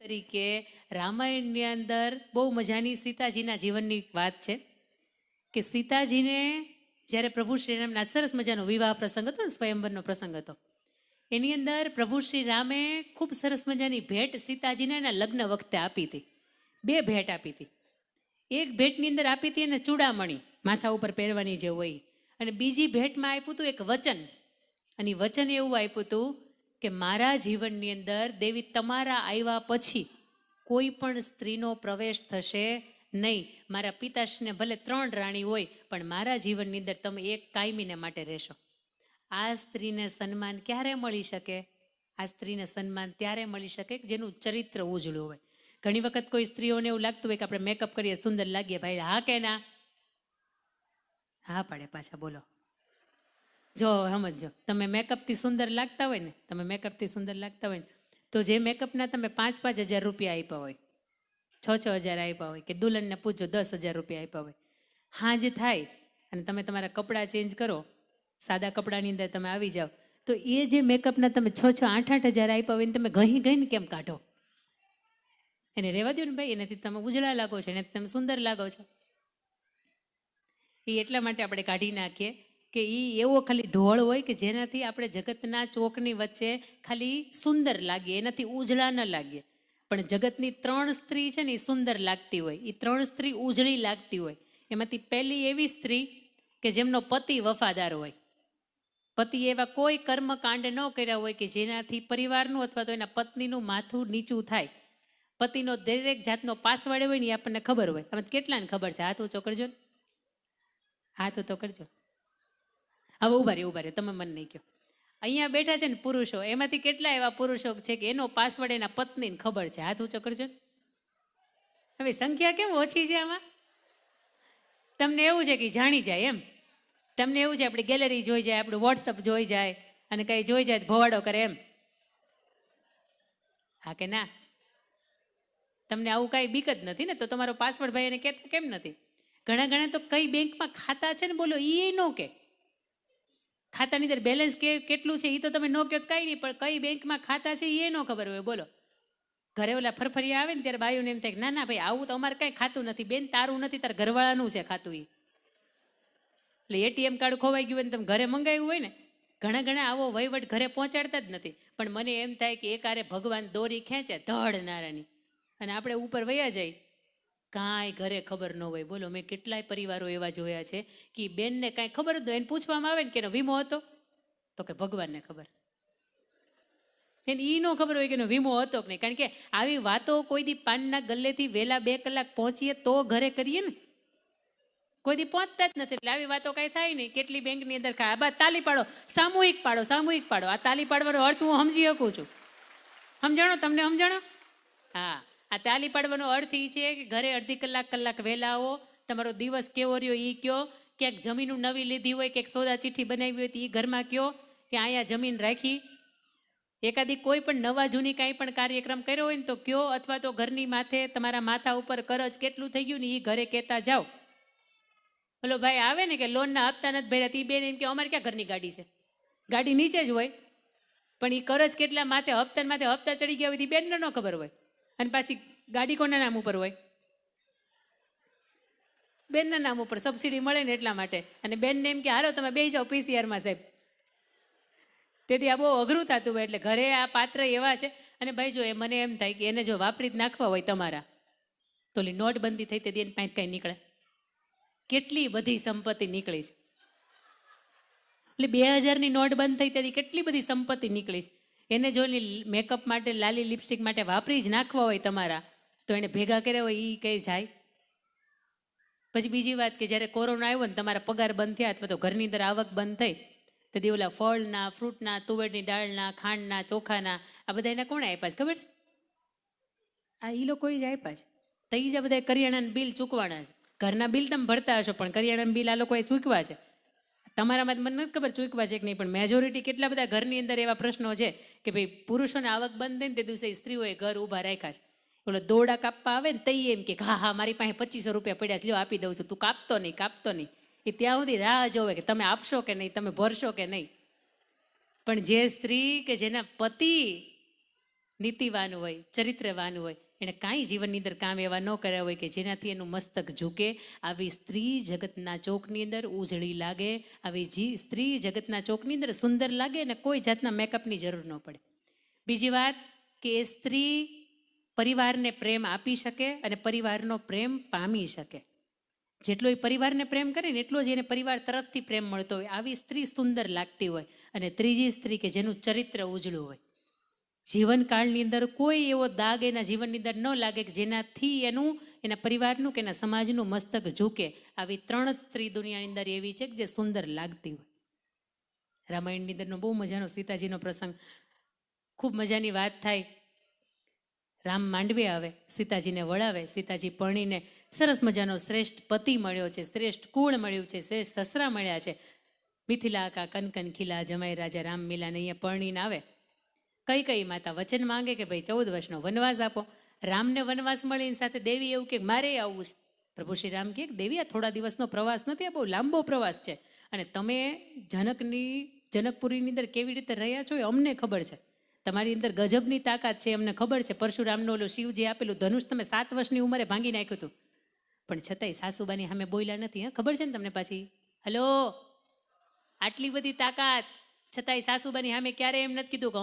તરીકે રામાયણની અંદર બહુ મજાની સીતાજીના જીવનની વાત છે કે સીતાજીને જ્યારે પ્રભુ શ્રીરામના સરસ મજાનો વિવાહ પ્રસંગ હતો ને, સ્વયંવરનો પ્રસંગ હતો, એની અંદર પ્રભુ શ્રી રામે ખૂબ સરસ મજાની ભેટ સીતાજીને એના લગ્ન વખતે આપી હતી. બે ભેટ આપી હતી. એક ભેટની અંદર આપી હતી એને ચૂડામણી, માથા ઉપર પહેરવાની જે હોય, અને બીજી ભેટમાં આપ્યું હતું એક વચન. અને વચન એવું આપ્યું હતું કે મારા જીવનની અંદર દેવી તમારા આવ્યા પછી કોઈ પણ સ્ત્રીનો પ્રવેશ થશે નહીં. મારા પિતાશ્રીને ભલે 3 રાણી હોય, પણ મારા જીવનની અંદર તમે એક કાયમીને માટે રહેશો. આ સ્ત્રીને સન્માન ક્યારે મળી શકે? આ સ્ત્રીને સન્માન ત્યારે મળી શકે કે જેનું ચરિત્ર ઉજળું હોય. ઘણી વખત કોઈ સ્ત્રીઓને એવું લાગતું હોય કે આપણે મેકઅપ કરીએ સુંદર લાગીએ. ભાઈ હા કે ના? હા પાડે પાછા. બોલો, જો સમજો, તમે મેકઅપથી સુંદર લાગતા હોય ને, તો જે મેકઅપના તમે 5,000 રૂપિયા આપ્યા હોય, 6,000 આપ્યા હોય, કે દુલ્હનને પૂછો 10,000 રૂપિયા આપ્યા હોય, હાંજ થાય અને તમે તમારા કપડાં ચેન્જ કરો, સાદા કપડાની અંદર તમે આવી જાઓ, તો એ જે મેકઅપના તમે 6,000-8,000 આપ્યા હોય ને તમે ગઈને કેમ કાઢો? એને રહેવા દો ને ભાઈ, એનાથી તમે ઉજળા લાગો છો, એનાથી તમે સુંદર લાગો છો. એ એટલા માટે આપણે કાઢી નાખીએ કે એ એવો ખાલી ઢોળ હોય કે જેનાથી આપણે જગતના ચોકની વચ્ચે ખાલી સુંદર લાગીએ, એનાથી ઉજળા ન લાગીએ. પણ જગતની 3 સ્ત્રી છે ને એ સુંદર લાગતી હોય, એ 3 સ્ત્રી ઉજળી લાગતી હોય. એમાંથી પહેલી એવી સ્ત્રી કે જેમનો પતિ વફાદાર હોય, પતિ એવા કોઈ કર્મકાંડ ન કર્યા હોય કે જેનાથી પરિવારનું અથવા તો એના પત્નીનું માથું નીચું થાય. પતિનો દરેક જાતનો પાસવર્ડ હોય ને એ આપણને ખબર હોય. આમ કેટલાને ખબર છે? હાથ ઊંચો કરજો, હાથ તો કરજો. હવે ઉભા રહ્યો, તમે મને નહીં કહો. અહીંયા બેઠા છે ને પુરુષો, એમાંથી કેટલા એવા પુરુષો છે કે એનો પાસવર્ડ એના પત્નીને ખબર છે? હાથ ઊંચો કરજો. હવે સંખ્યા કેમ ઓછી છે આમાં? તમને એવું છે કે જાણી જાય એમ? તમને એવું છે આપણી ગેલેરી જોઈ જાય, આપણું વોટ્સઅપ જોઈ જાય, અને કંઈ જોઈ જાય ભવાડો કરે એમ? હા કે ના? તમને આવું કાંઈ બીક જ નથી ને? તો તમારો પાસવર્ડ ભાઈ એને કહેતા કેમ નથી? ઘણા તો કઈ બેંકમાં ખાતા છે ને, બોલો એ ન કે. ખાતાની અંદર બેલેન્સ કેટલું છે એ તો તમે ન કહો તો કાંઈ નહીં, પણ કઈ બેંકમાં ખાતા છે એ ન ખબર હોય. બોલો, ઘરે ઓલા ફરફરિયા આવે ને ત્યારે બાયુને એમ થાય ના ભાઈ આવું તો અમારે કાંઈ ખાતું નથી. બેન તારું નથી, તાર ઘરવાળાનું છે ખાતું. એટલે એટીએમ કાર્ડ ખોવાઈ ગયું હોય ને તમે ઘરે મંગાવ્યું હોય ને, ઘણા આવો વહીવટ ઘરે પહોંચાડતા જ નથી. પણ મને એમ થાય કે એકારે ભગવાન દોરી ખેંચે ધડ નારાની અને આપણે ઉપર વયા જાય, કાંઈ ઘરે ખબર ન હોય. બોલો, મેં કેટલાય પરિવારો એવા જોયા છે કે બેનને કાંઈ ખબર જ ન હોય. એને પૂછવામાં આવે ને કે એનો વીમો હતો, તો કે ભગવાનને ખબર. એને એ ન ખબર હોય કે એનો વીમો હતો કે નહીં. કારણ કે આવી વાતો કોઈ દી પાનના ગલ્લેથી વહેલા 2 કલાક પહોંચીએ તો ઘરે કરીએ ને, કોઈ દી પહોંચતા જ નથી. એટલે આવી વાતો કાંઈ થાય નહીં. કેટલી બેંકની અંદર આ બા તાલી પાડો, સામૂહિક પાડો. આ તાલી પાડવાનો અર્થ હું સમજી શકું છું. સમજાણો? તમને સમજાણો? હા, આ તાલી પાડવાનો અર્થ એ છે કે ઘરે અડધી કલાક વહેલા આવો. તમારો દિવસ કેવો રહ્યો એ કયો. ક્યાંક જમીન નવી લીધી હોય, ક્યાંક સોદા ચિઠ્ઠી બનાવી હોય તો એ ઘરમાં કયો કે અહીંયા જમીન રાખી. એકાદી કોઈ પણ નવા જૂની કાંઈ પણ કાર્યક્રમ કર્યો હોય ને તો કયો, અથવા તો ઘરની માથે તમારા માથા ઉપર કરજ કેટલું થઈ ગયું ને એ ઘરે કહેતા જાઓ. બોલો, ભાઈ આવે ને કે લોનના હપ્તા નથી ભર્યા, એ બેન એમ કે અમારે ક્યાં ઘરની ગાડી છે? ગાડી નીચે જ હોય, પણ એ કરજ કેટલા માથે હપ્તા ચડી ગયા હોય એ બેનને ન ખબર હોય. અને પાછી ગાડી કોના નામ ઉપર હોય? બેનના નામ ઉપર સબસિડી મળે ને એટલા માટે. અને બેનને એમ કે હાલો તમે બેસી જાઓ પીસીઆરમાં સાહેબ. તેથી આ બહુ અઘરું થતું હોય. એટલે ઘરે આ પાત્ર એવા છે. અને ભાઈ જો એ મને એમ થાય કે એને જો વાપરી જ નાખવા હોય તમારા, તો નોટબંધી થઈ તેથી એની પાસે કંઈ નીકળે. કેટલી બધી સંપત્તિ નીકળી છે. એટલે 2000ની નોટ બંધ થઈ તેથી કેટલી બધી સંપત્તિ નીકળી છે. એને જો મેકઅપ માટે, લાલી લિપસ્ટિક માટે વાપરી જ નાખવા હોય તમારા, તો એને ભેગા કર્યા હોય એ કઈ જાય? પછી બીજી વાત કે જ્યારે કોરોના આવ્યો ને, તમારા પગાર બંધ થયા અથવા તો ઘરની અંદર આવક બંધ થઈ, તો ઓલા ફળના, ફ્રૂટના, તુવેરની દાળના, ખાંડના, ચોખાના આ બધા એને કોણે આપ્યા છે ખબર છે? આ એ લોકોએ જ આપ્યા છે. તો એ જ બધા કરિયાણાના બિલ ચૂકવાના છે. ઘરના બિલ તમે ભરતા હશો, પણ કરિયાણાના બિલ આ લોકોએ ચૂકવા છે. તમારામાં મને નથી ખબર ચૂકવા છે કે નહીં, પણ મેજોરિટી કેટલા બધા ઘરની અંદર એવા પ્રશ્નો છે કે ભાઈ પુરુષોને આવક બંધ થઈને તે દિવસે સ્ત્રીઓએ ઘર ઊભા રાખ્યા છે. ઓલો દોડા કાપવા આવે ને તઈ એમ કે હા મારી પાસે 2500 રૂપિયા પડ્યા છે, લ્યો આપી દઉં છું, તું કાપતો નહીં. એ ત્યાં સુધી રાહ જોવે કે તમે આપશો કે નહીં, તમે ભરશો કે નહીં. પણ જે સ્ત્રી કે જેના પતિ નીતિવાન હોય, ચરિત્રવાન હોય, એણે કાંઈ જીવનની અંદર કામ એવા ન કર્યા હોય કે જેનાથી એનું મસ્તક ઝૂકે. આવી સ્ત્રી જગતના ચોકની અંદર ઉજળી લાગે, આવી સ્ત્રી જગતના ચોકની અંદર સુંદર લાગે અને કોઈ જાતના મેકઅપની જરૂર ન પડે. બીજી વાત કે એ સ્ત્રી પરિવારને પ્રેમ આપી શકે અને પરિવારનો પ્રેમ પામી શકે. જેટલો એ પરિવારને પ્રેમ કરે ને એટલો જ એને પરિવાર તરફથી પ્રેમ મળતો હોય. આવી સ્ત્રી સુંદર લાગતી હોય. અને ત્રીજી સ્ત્રી કે જેનું ચરિત્ર ઉજળું હોય, જીવનકાળની અંદર કોઈ એવો દાગ એના જીવનની અંદર ન લાગે કે જેનાથી એના પરિવારનું કે એના સમાજનું મસ્તક ઝૂકે. આવી 3 જ સ્ત્રી દુનિયાની અંદર એવી છે કે જે સુંદર લાગતી હોય. રામાયણની અંદરનો બહુ મજાનો સીતાજીનો પ્રસંગ, ખૂબ મજાની વાત થાય. રામ માંડવે આવે, સીતાજીને વળાવે, સીતાજી પરણીને સરસ મજાનો શ્રેષ્ઠ પતિ મળ્યો છે, શ્રેષ્ઠ કુળ મળ્યું છે, શ્રેષ્ઠ સસરા મળ્યા છે. મિથિલા કા કનકન ખીલા જમાઈ રાજા રામ મિલાને અહીંયા પરણીને આવે. કઈ માતા વચન માંગે કે ભાઈ 14 વર્ષનો વનવાસ આપો. રામને વનવાસ મળીને સાથે દેવી એવું કે મારે આવવું છે. પ્રભુ શ્રી રામ કહે દેવી આ થોડા દિવસનો પ્રવાસ નથી, આ બહુ લાંબો પ્રવાસ છે અને તમે જનકપુરીની અંદર કેવી રીતે રહ્યા છો એ અમને ખબર છે. તમારી અંદર ગજબની તાકાત છે, અમને ખબર છે. પરશુરામનો ઓલો શિવજી આપેલું ધનુષ તમે 7 વર્ષની ઉંમરે ભાંગી નાખ્યું હતું, પણ છતાંય સાસુબાની સામે બોલ્યા નથી. ખબર છે ને તમને પાછી? હલો, આટલી બધી તાકાત છતાંય સાસુબાની સામે ક્યારે એમ નથી કીધું કે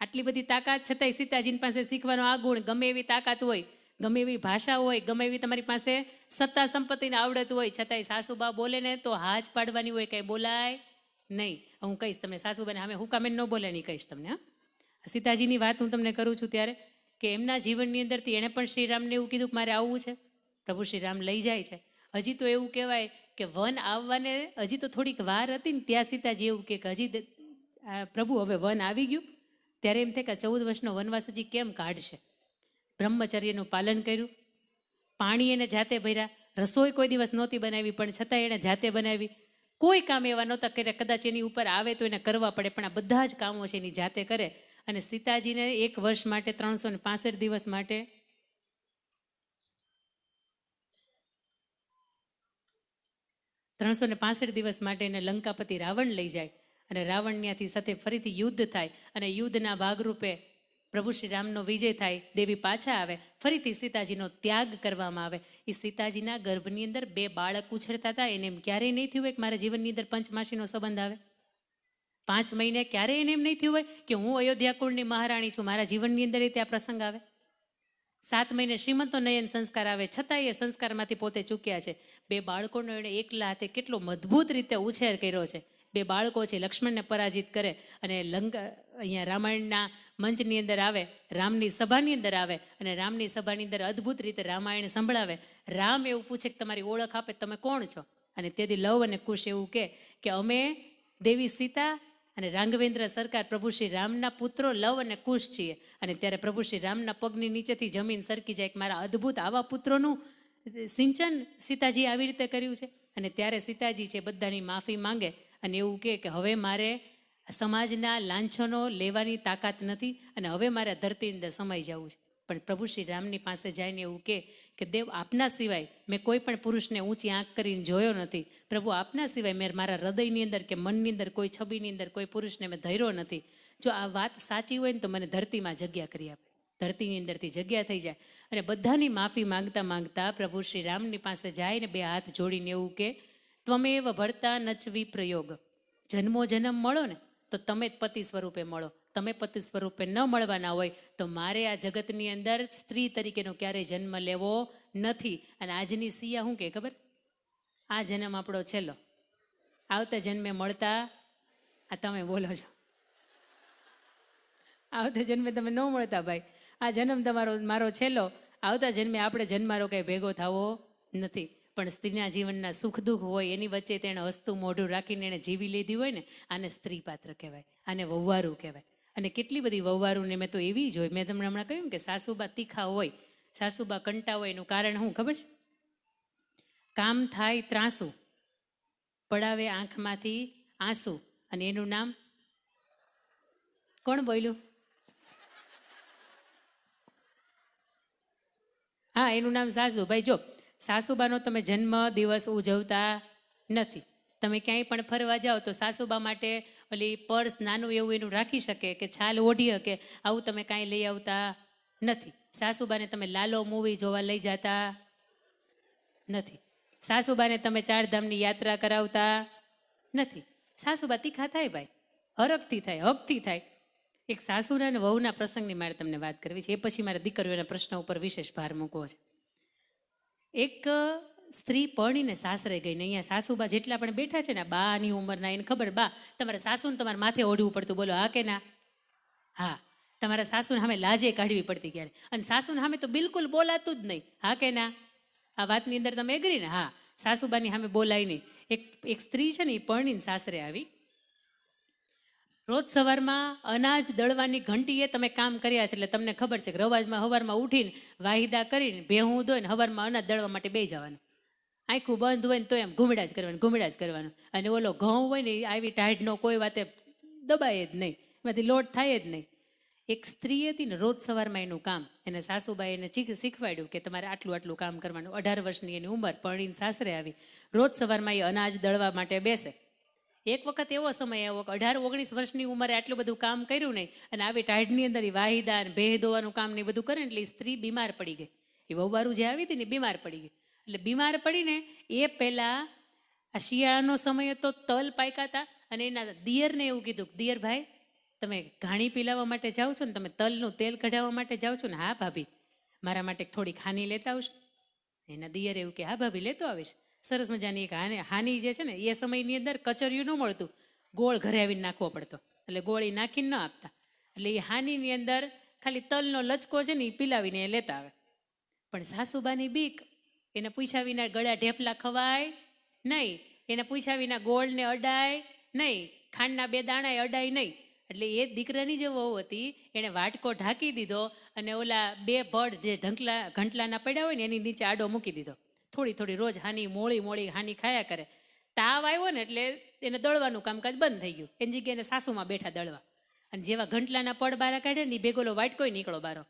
આટલી બધી તાકાત છતાંય સીતાજીની પાસે શીખવાનો આ ગુણ. ગમે એવી તાકાત હોય, ગમે એવી ભાષા હોય, ગમે એવી તમારી પાસે સત્તા સંપત્તિની આવડત હોય, છતાંય સાસુબા બોલે ને તો હાજ પાડવાની હોય, કંઈ બોલાય નહીં. હું કહીશ તમને સાસુબાને સામે હું કામે ન બોલે નહીં કહીશ તમને. સીતાજીની વાત હું તમને કરું છું ત્યારે કે એમના જીવનની અંદરથી એણે પણ શ્રીરામને એવું કીધું કે મારે આવવું છે. પ્રભુ શ્રીરામ લઈ જાય છે. હજી તો એવું કહેવાય કે વન આવવાને હજી તો થોડીક વાર હતી ને ત્યાં સીતાજી એવું કે હજી પ્રભુ હવે વન આવી ગયું. ત્યારે એમ થાય કે 14 વર્ષનો વનવાસ હજી કેમ કાઢશે. બ્રહ્મચર્યનું પાલન કર્યું, પાણી એને જાતે ભર્યા, રસોઈ કોઈ દિવસ નહોતી બનાવી પણ છતાં એણે જાતે બનાવી. કોઈ કામ એવા નહોતા કર્યા, કદાચ એની ઉપર આવે તો એને કરવા પડે, પણ આ બધા જ કામો છે એની જાતે કરે. અને સીતાજીને 1 વર્ષ માટે 365 દિવસ માટે એને લંકાપતિ રાવણ લઈ જાય અને રાવણ ત્યાંથી સાથે ફરીથી યુદ્ધ થાય અને યુદ્ધના ભાગરૂપે પ્રભુ શ્રી રામનો વિજય થાય, દેવી પાછા આવે, ફરીથી સીતાજીનો ત્યાગ કરવામાં આવે. એ સીતાજીના ગર્ભની અંદર 2 બાળક ઉછળતા હતા. એને એમ ક્યારેય નહીં થયું હોય કે મારા જીવનની અંદર પંચમાસીનો સંબંધ આવે. 5 મહિને ક્યારેય એને એમ નહીં થયું હોય કે હું અયોધ્યા કુળની મહારાણી છું, મારા જીવનની અંદર ત્યાં પ્રસંગ આવે. 7 મહિને શ્રીમંતો નયન સંસ્કાર આવે, છતાંય એ સંસ્કારમાંથી પોતે ચૂક્યા છે. 2 બાળકોનો એણે એકલા હાથે કેટલો મજબૂત રીતે ઉછેર કર્યો છે. 2 બાળકો છે, લક્ષ્મણને પરાજિત કરે અને અહીંયા રામાયણના મંચની અંદર આવે, રામની સભાની અંદર આવે અને રામની સભાની અંદર અદ્ભુત રીતે રામાયણ સંભળાવે. રામ એવું પૂછે કે તમારી ઓળખ આપે, તમે કોણ છો? અને તેથી લવ અને કુશ એવું કે અમે દેવી સીતા અને રાઘવેન્દ્ર સરકાર પ્રભુ શ્રી રામના પુત્રો લવ અને કુશ છીએ. અને ત્યારે પ્રભુ શ્રી રામના પગની નીચેથી જમીન સરકી જાય કે મારા અદ્ભુત આવા પુત્રોનું સિંચન સીતાજી આવી રીતે કર્યું છે. અને ત્યારે સીતાજી છે બધાની માફી માંગે અને એવું કે હવે મારે સમાજના લાંછનો લેવાની તાકાત નથી અને હવે મારે ધરતીની અંદર સમાઈ જવું છે. પણ પ્રભુ શ્રી રામની પાસે જઈને એવું કે દેવ આપના સિવાય મેં કોઈ પણ પુરુષને ઊંચી આંખ કરીને જોયો નથી. પ્રભુ આપના સિવાય મેં મારા હૃદયની અંદર કે મનની અંદર કોઈ છબીની અંદર કોઈ પુરુષને મેં ધર્યો નથી. જો આ વાત સાચી હોય ને તો મને ધરતીમાં જગ્યા કરી આપે. ધરતીની અંદરથી જગ્યા થઈ જાય અને બધાની માફી માંગતા માંગતા પ્રભુ શ્રી રામની પાસે જાય ને 2 હાથ જોડીને એવું કે ત્વમેવ ભર્તા નચવી પ્રયોગ. જન્મો જન્મ મળો ને તો તમે જ પતિ સ્વરૂપે મળો. તમે પતિ સ્વરૂપે ન મળવાના હોય તો મારે આ જગતની અંદર સ્ત્રી તરીકેનો ક્યારેય જન્મ લેવો નથી. અને આજની સિયા શું કે ખબર? આ જન્મ આપણો છેલ્લો, આવતા જન્મે મળતા. આ તમે બોલો છો, આવતા જન્મે તમે ન મળતા ભાઈ. આ જન્મ તમારો મારો છેલ્લો, આવતા જન્મે આપણે જન્મારો કંઈ ભેગો થવો નથી. પણ સ્ત્રીના જીવનના સુખ દુઃખ હોય એની વચ્ચે તેણે હસતું મોઢું રાખીને એણે જીવી લીધી હોય ને, આને સ્ત્રી પાત્ર કહેવાય, આને વહુવારું કહેવાય. અને કેટલી બધી વહુવારુંને મેં તો એવી જ હોય. મેં તમને હમણાં કહ્યું કે સાસુબા તીખા હોય, સાસુબા કંટા હોય. એનું કારણ શું ખબર છે? કામ થાય ત્રાસું, પડાવે આંખમાંથી આંસુ, અને એનું નામ કોણ બોલ્યું? એનું નામ સાસુ. ભાઈ જો, સાસુબાનો તમે જન્મ દિવસ ઉજવતા નથી તમે ક્યાંય પણ ફરવા જાઓ તો સાસુબા માટે ઓલી પર્સ નાનું એવું એનું રાખી શકે કે છાલ ઓઢી શકે, આવું તમે કાંઈ લઈ આવતા નથી. સાસુબાને તમે લાલો મૂવી જોવા લઈ જતા નથી. સાસુબાને તમે ચારધામની યાત્રા કરાવતા નથી. સાસુબા તીખા થાય ભાઈ, હરખથી થાય, હકથી થાય. એક સાસુના અને વહુના પ્રસંગની મારે તમને વાત કરવી છે, એ પછી મારે દીકરીઓના પ્રશ્ન ઉપર વિશેષ ભાર મૂકવો છે. એક સ્ત્રી પરણીને સાસરે ગઈ ને અહીંયા સાસુબા જેટલા પણ બેઠા છે ને, બાની ઉંમરના, એને ખબર, બા તમારા સાસુને તમારા માથે ઓઢવું પડતું, બોલો હા કે ના? હા. તમારા સાસુને સામે લાજે કાઢવી પડતી ક્યારે, અને સાસુને સામે તો બિલકુલ બોલાતું જ નહીં, હા કે ના? આ વાતની અંદર તમે એગ્રી ને? હા. સાસુબાની સામે બોલાય નહીં. એક સ્ત્રી છે ને, એ પરણીને સાસરે આવી. રોજ સવારમાં અનાજ દળવાની ઘંટીએ તમે કામ કર્યા છે એટલે તમને ખબર છે કે સવારમાં ઉઠીને વાહિદા કરીને ભેહું ધોઈને સવારમાં અનાજ દળવા માટે બેસી જવાનું. આખું બંધ હોય ને તો એમ ઘૂમડા જ કરવાનું. અને ઓલો ઘઉં હોય ને, આવી ટાઢનો કોઈ વાતે દબાય જ નહીં, એમાંથી લોટ થાય જ નહીં. એક સ્ત્રી હતી ને, રોજ સવારમાં એનું કામ, એને સાસુબાઈ એને શીખવાડ્યું કે તમારે આટલું આટલું કામ કરવાનું. 18 વર્ષની એની ઉંમર, પરણીને સાસરે આવી. રોજ સવારમાં એ અનાજ દળવા માટે બેસે. એક વખત એવો સમય આવ્યો કે 18-19 વર્ષની ઉંમરે આટલું બધું કામ કર્યું નહીં, અને આવી ટાઢની અંદર એ વાહિદા અને ભેહ ધોવાનું કામ ને બધું કરે એટલે એ સ્ત્રી બીમાર પડી ગઈ. એ વહુવારું જે આવી હતી ને, બીમાર પડી ગઈ. એટલે બીમાર પડીને એ પહેલાં આ શિયાળાનો સમય હતો, તલ પાક્યા હતા, અને એના દિયરને એવું કીધું, દિયર ભાઈ તમે ઘાણી પીલાવવા માટે જાઓ છો ને, તમે તલનું તેલ કઢાવવા માટે જાઓ છો ને? હા ભાભી, મારા માટે થોડીક હાની લેતા આવશો? એના દિયર એવું કે હા ભાભી, લેતો આવીશ. સરસ મજાની એક હાની જે છે ને, એ સમયની અંદર કચરિયું ન મળતું, ગોળ ઘરે આવીને નાખવો પડતો, એટલે ગોળી નાખીને ન આપતા. એટલે એ હાનીની અંદર ખાલી તલનો લચકો છે ને, એ પીલાવીને એ લેતા આવે. પણ સાસુબાની બીક, એને પૂછ્યા વિના ગળા ઢેફલા ખવાય નહીં, એને પૂછ્યા વિના ગોળને અડાય નહીં, ખાંડના 2 દાણા અડાય નહીં. એટલે એ દીકરાની જે વહુ હતી, એણે વાટકો ઢાંકી દીધો અને ઓલા 2 ભડ જે ઘંટલાના પડ્યા હોય ને, એની નીચે આડો મૂકી દીધો. થોડી થોડી રોજ હાની મોળી હાની ખાયા કરે. તાવ આવ્યો ને એટલે એને દળવાનું કામકાજ બંધ થઈ ગયું. એની જગ્યાએ એને સાસુમાં બેઠા દળવા. અને જેવા ઘંટલાના પડ બારા કાઢે ને, ભેગોલો વાટકોય નીકળો બારો.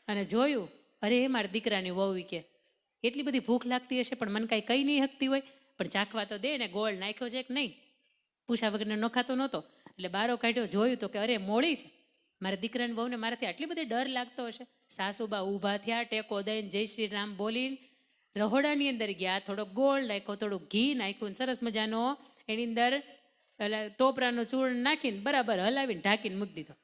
અને જોયું, અરે મારા દીકરાની વહુ કે એટલી બધી ભૂખ લાગતી હશે પણ મને કાંઈ કહી નહીં શકતી હોય, પણ ચાખવા તો દે ને, ગોળ નાખ્યો છે કે નહીં? પૂછા વગરને નખાતો નહોતો. એટલે બારો કાઢ્યો, જોયું તો કે અરે મોળી છે. મારા દીકરાની વહુને મારાથી આટલી બધી ડર લાગતો હશે. સાસુબા ઊભા થયા, ટેકો દઈને જય શ્રી રામ બોલીને રહોડાની અંદર ગયા, થોડો ગોળ નાખ્યો, થોડું ઘી નાખ્યું, સરસ મજાનો એની અંદર ટોપરાનું ચૂર્ણ નાખીને બરાબર હલાવીને ઢાંકીને મૂકી દીધો.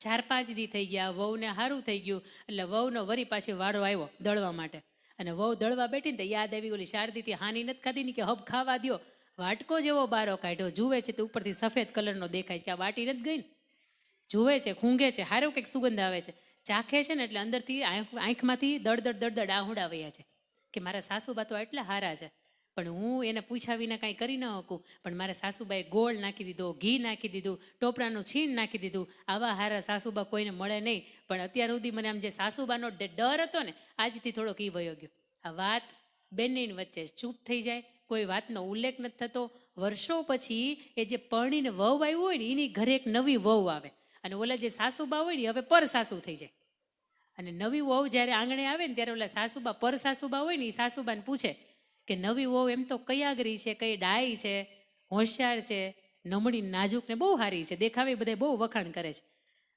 4-5 દી થઈ ગયા, વહુને સારું થઈ ગયું. એટલે વહુનો વરી પાછી વારો આવ્યો દળવા માટે. અને વહુ દળવા બેઠી ને તો યાદ આવી, ઓલી શારદીથી હાની નથી ખાધી ને, કે હબ ખાવા દો. વાટકો જેવો બારો કાઢ્યો, જુએ છે તો ઉપરથી સફેદ કલરનો દેખાય છે કે આ વાટી નથી ગઈ ને. જુએ છે, ખૂંગે છે, હારો કંઈક સુગંધ આવે છે, ચાખે છે ને એટલે અંદરથી આંખમાંથી દળદળ આહુડા વયા છે કે મારા સાસુબા તો એટલા હારા છે, પણ હું એને પૂછ્યા વિના કાંઈ કરી ન શકું. પણ મારા સાસુબાએ ગોળ નાખી દીધો, ઘી નાખી દીધું, ટોપરાનું છીણ નાખી દીધું. આવા હારા સાસુબા કોઈને મળે નહીં. પણ અત્યાર સુધી મને આમ જે સાસુબાનો ડર હતો ને, આજથી થોડોક ઈ વયો ગયો. આ વાત બંનેની વચ્ચે ચૂપ થઈ જાય, કોઈ વાતનો ઉલ્લેખ નથી થતો. વર્ષો પછી એ જે પરણીને વહુ આવ્યું હોય ને, એની ઘરે એક નવી વહુ આવે, અને ઓલા જે સાસુબા હોય ને હવે પર સાસુ થઈ જાય. અને નવી વહુ જ્યારે આંગણે આવે ને, ત્યારે ઓલા સાસુબા પર સાસુબા હોય ને, એ સાસુબાને પૂછે કે નવી વહુ એમ તો કઈ આગરી છે, કઈ ડાઈ છે, હોશિયાર છે, નમણી નાજુક ને બહુ સારી છે, દેખાવે બધા બહુ વખાણ કરે છે,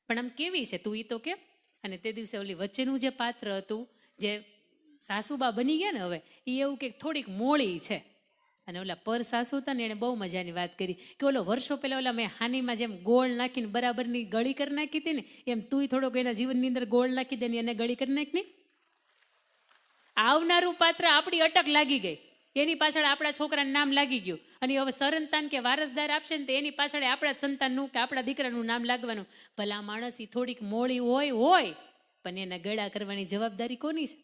પણ આમ કેવી છે તું, ઈ તો કે. અને તે દિવસે ઓલી વચ્ચેનું જે પાત્ર હતું, જે સાસુબા બની ગયા ને હવે, એ એવું કે થોડીક મોળી છે. અને ઓલા પર સાસુ હતા ને, એને બહુ મજાની વાત કરી કે ઓલો વર્ષો પહેલા ઓલા મેં હાનીમાં જેમ ગોળ નાખીને બરાબરની ગળી કરી નાખી હતી ને, એમ તું થોડોક એના જીવનની અંદર ગોળ નાખી દે ને એને ગળી કરી નાખ ને. આવનારું પાત્ર આપણી અટક લાગી ગઈ, એની પાછળ આપણા છોકરાનું નામ લાગી ગયું, અને હવે સંતાન કે વારસદાર આપશે ને તો એની પાછળ આપણા સંતાનનું કે આપણા દીકરાનું નામ લાગવાનું. ભલા માણસ એ થોડીક મોળી હોય, પણ એના ગળા કરવાની જવાબદારી કોની છે?